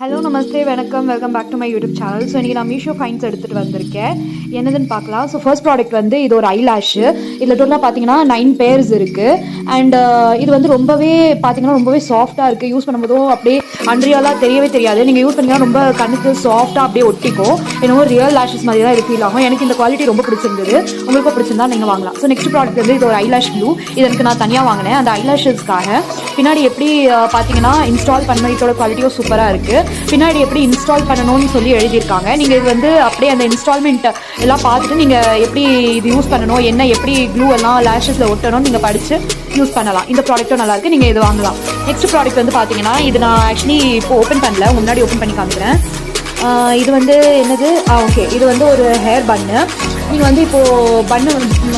Hello நமஸ்தே வணக்கம் welcome back to my YouTube channel. So இன்றைக்கி நான் மீஷோ ஃபைன்ஸ் எடுத்துகிட்டு வந்திருக்கேன். என்னதுன்னு பார்க்கலாம். ஸோ ஃபர்ஸ்ட் ப்ராடக்ட் வந்து இது ஒரு ஐலாஷு. இதில் டோட்டலாக பார்த்தீங்கன்னா 9 பேர்ஸ் இருக்குது. அண்ட் இது வந்து ரொம்பவே பார்த்தீங்கன்னா ரொம்பவே சாஃப்டாக இருக்குது. யூஸ் பண்ணும்போதும் அப்படியே அன்றியாலாக தெரியவே தெரியாது. நீங்கள் யூஸ் பண்ணிங்கன்னா ரொம்ப கண்ணுக்கு சாஃப்டாக அப்படியே ஒட்டிக்கும். என்னவோ ரியல் லேஷஸ் மாதிரி தான் இது ஃபீல் ஆகும். எனக்கு இந்த குவாலிட்டி ரொம்ப பிடிச்சிருந்தது. உங்களுக்கும் பிடிச்சிருந்தா நீங்கள் வாங்கலாம். ஸோ நெக்ஸ்ட் ப்ராடக்ட் வந்து இது ஒரு ஐலாஷ் ப்ளூ. இது எனக்கு நான் தனியாக வாங்கினேன். அந்த ஐலாஷஸ்க்காக பின்னாடி எப்படி பார்த்தீங்கன்னா இன்ஸ்டால் பண்ண இதோட குவாலிட்டியும் சூப்பராக இருக்குது. பின்னாடி எப்படி இன்ஸ்டால் பண்ணணும்னு சொல்லி எழுதியிருக்காங்க. நீங்கள் இது வந்து அப்படியே அந்த இன்ஸ்டால்மெண்ட் எல்லாம் பார்த்துட்டு நீங்கள் எப்படி இது யூஸ் பண்ணணும், என்ன எப்படி க்ளூ எல்லாம் லேஷஸில் ஒட்டணும்னு நீங்கள் படித்து யூஸ் பண்ணலாம். இந்த ப்ராடக்ட்டும் நல்லாயிருக்கு, நீங்கள் இது வாங்கலாம். நெக்ஸ்ட் ப்ராடக்ட் வந்து பார்த்தீங்கன்னா இது நான் ஆக்சுவலி இப்போ ஓப்பன் பண்ணல, முன்னாடி ஓப்பன் பண்ணி காமிக்கிறேன். இது வந்து என்னது ஓகே, இது வந்து ஒரு ஹேர் பன்னு. நீங்கள் வந்து இப்போது பன்னு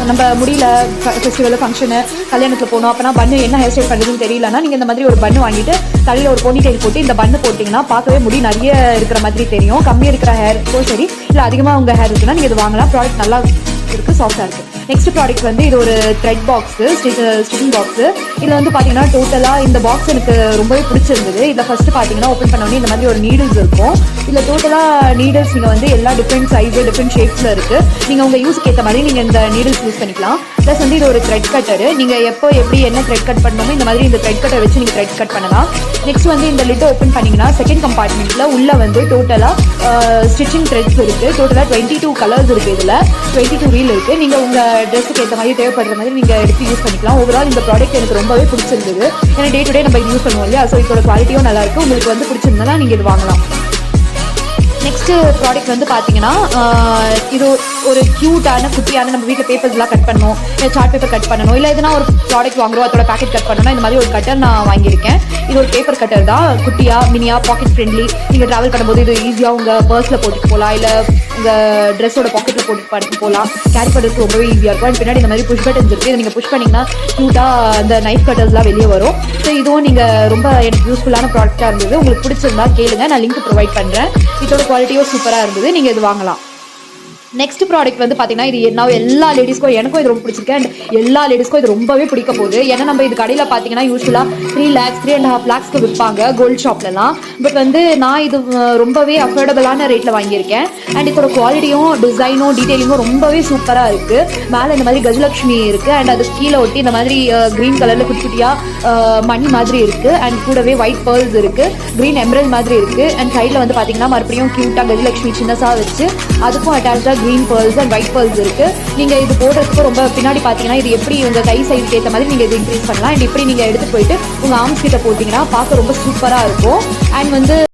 நம்ம முடியல ஃபெஸ்டிவல் ஃபங்க்ஷனு கல்யாணத்தில் போகணும் அப்படின்னா பன்னு என்ன ஹேர் ஸ்டைல் பண்ணுறதுன்னு தெரியலன்னா நீங்கள் இந்த மாதிரி ஒரு பன்னு வாங்கிட்டு தலையில் ஒரு போனி டைல் போட்டு இந்த பன்னு போட்டிங்கன்னா பார்க்கவே முடி நிறைய இருக்கிற மாதிரி தெரியும். கம்மியாக இருக்கிற ஹேருக்கும் சரி இல்லை அதிகமாக உங்கள் ஹேர் இருக்குன்னா நீங்கள் இது வாங்கலாம். ப்ராடக்ட் நல்லா இருக்குது, சாஃப்டாக இருக்குது. நெக்ஸ்ட் ப்ராடக்ட் வந்து இது ஒரு த்ரெட் பாக்ஸு, ஸ்டிச்சிங் பாக்ஸு. இதில் வந்து பார்த்தீங்கன்னா டோட்டலாக இந்த பாக்ஸ் எனக்கு ரொம்பவே பிடிச்சிருந்தது. இதில் ஃபஸ்ட்டு பார்த்தீங்கன்னா ஓப்பன் பண்ணோடனே இந்த மாதிரி ஒரு நீடில்ஸ் இருக்கும். இதில் டோட்டலாக நீடில்ஸ் நீங்கள் வந்து எல்லா டிஃப்ரெண்ட் சைஸு டிஃப்ரெண்ட் ஷேப்ஸில் இருக்குது. நீங்கள் உங்கள் யூஸுக்கு ஏற்ற மாதிரி நீங்கள் இந்த நீடில்ஸ் யூஸ் பண்ணிக்கலாம். ப்ளஸ் வந்து இது ஒரு த்ரெட் கட்டரு. நீங்கள் எப்போ எப்படி என்ன த்ரெட் கட் பண்ணணுமோ இந்த மாதிரி இந்த த்ரெட் கட்டரை வச்சு நீங்கள் த்ரெட் கட் பண்ணலாம். நெக்ஸ்ட் வந்து இந்த லிட்டை ஓப்பன் பண்ணிங்கன்னா செகண்ட் கம்பார்ட்மெண்ட்டில் உள்ளே வந்து டோட்டலாக ஸ்டிச்சிங் த்ரெட்ஸ் இருக்குது. டோட்டலாக 22 கலர்ஸ் இருக்குது. இதில் 22 ரீல் இருக்குது. நீங்கள் உங்கள் ட்ரெஸ்ஸுக்கு ஏற்ற மாதிரி தேவைப்படுற மாதிரி நீங்கள் எடுத்து யூஸ் பண்ணிக்கலாம். ஓவரால் இந்த ப்ராடக்ட் எனக்கு ரொம்பவே பிடிச்சிருந்தது. ஏன்னா டே டு டே நம்ம இது யூஸ் பண்ணுவோம் இல்லையா. ஸோ இதோட குவாலிட்டியும் நல்லாயிருக்கு. உங்களுக்கு வந்து பிடிச்சிருந்தா நீங்கள் இது வாங்கலாம். நெக்ஸ்ட்டு ப்ராடக்ட் வந்து பார்த்தீங்கன்னா இது ஒரு க்யூட்டான குட்டியான நம்ம வீட்டில் பேப்பர்ஸ்லாம் கட் பண்ணணும், இல்லை சார்ட் பேப்பர் கட் பண்ணணும், இல்லை எதுனா ஒரு ப்ராடக்ட் வாங்குறோம் அதோட பேக்கெட் கட் பண்ணணும்னா இந்த மாதிரி ஒரு கட்டர் நான் வாங்கியிருக்கேன். இது ஒரு பேப்பர் கட்டர் தான். குட்டியாக மினியாக பாக்கெட் ஃப்ரெண்ட்லி. நீங்கள் ட்ராவல் பண்ணும்போது இது ஈஸியாக உங்கள் பர்ஸில் போட்டுட்டு போகலாம், இல்லை உங்கள் ட்ரெஸ்ஸோட பாக்கெட்டில் போட்டு போகலாம். கேரி பண்ணுறதுக்கு ரொம்பவே ஈஸியாக இருக்கும். அண்ட் பின்னாடி இந்த மாதிரி புஷ் பட்டன்ஸ் இருக்குது. இதை நீங்கள் புஷ் பண்ணிங்கன்னா க்யூட்டாக அந்த நைஃப் கட்டர்ஸ்லாம் வெளியே வரும். ஸோ இதுவும் நீங்கள் ரொம்ப எனக்கு யூஸ்ஃபுல்லான ப்ராடக்டாக இருந்தது. உங்களுக்கு பிடிச்சிருந்தா கேளுங்க, நான் லிங்க் ப்ரொவைட் பண்ணுறேன். இதோட குவாலிட்டியும் சூப்பராக இருந்தது. நீங்கள் இது வாங்கலாம். நெக்ஸ்ட் ப்ராடக்ட் வந்து பார்த்தீங்கன்னா இது நான் எல்லா லேடிஸ்க்கும் எனக்கும் இது ரொம்ப பிடிச்சிருக்கு. அண்ட் எல்லா லேடிஸ்க்கும் இது ரொம்பவே பிடிக்க போகுது. ஏன்னா நம்ம இது கடையில் பார்த்தீங்கன்னா யூஸ்வலாக 3 lakhs 3.5 lakhsக்கு விற்பாங்க கோல்ட் ஷாப்லலாம். பட் வந்து நான் இது ரொம்பவே அஃபோர்டபுளான ரேட்டில் வாங்கியிருக்கேன். அண்ட் இதோட குவாலிட்டியும் டிசைனும் டீட்டெயிலிங்கும் ரொம்பவே சூப்பராக இருக்குது. மேலே இந்த மாதிரி கஜலட்சுமி இருக்குது. அண்ட் அது கீழே ஒட்டி இந்த மாதிரி க்ரீன் கலரில் குட்டி குட்டியாக மணி மாதிரி இருக்குது. அண்ட் கூடவே ஒயிட் பேர்ல்ஸ் இருக்குது, க்ரீன் எம்ரல் மாதிரி இருக்குது. அண்ட் சைடில் வந்து பார்த்தீங்கன்னா மறுபடியும் க்யூட்டாக கஜலட்சுமி சின்னதாக வச்சு அதுக்கும் அட்டாச்சாக green pearls and white pearls இருக்குது. நீங்கள் இது போடுறதுக்கு ரொம்ப பின்னாடி பார்த்தீங்கன்னா இது எப்படி உங்கள் கை சைஸ்க்கு ஏற்ற மாதிரி நீங்கள் இது இன்க்ரீஸ் பண்ணலாம். அண்ட் இப்படி நீங்கள் எடுத்துகிட்டு போயிட்டு உங்கள் ஆர்ம்ஸ் கிட்ட போட்டிங்கன்னா பார்க்க ரொம்ப சூப்பராக இருக்கும். அண்ட் வந்து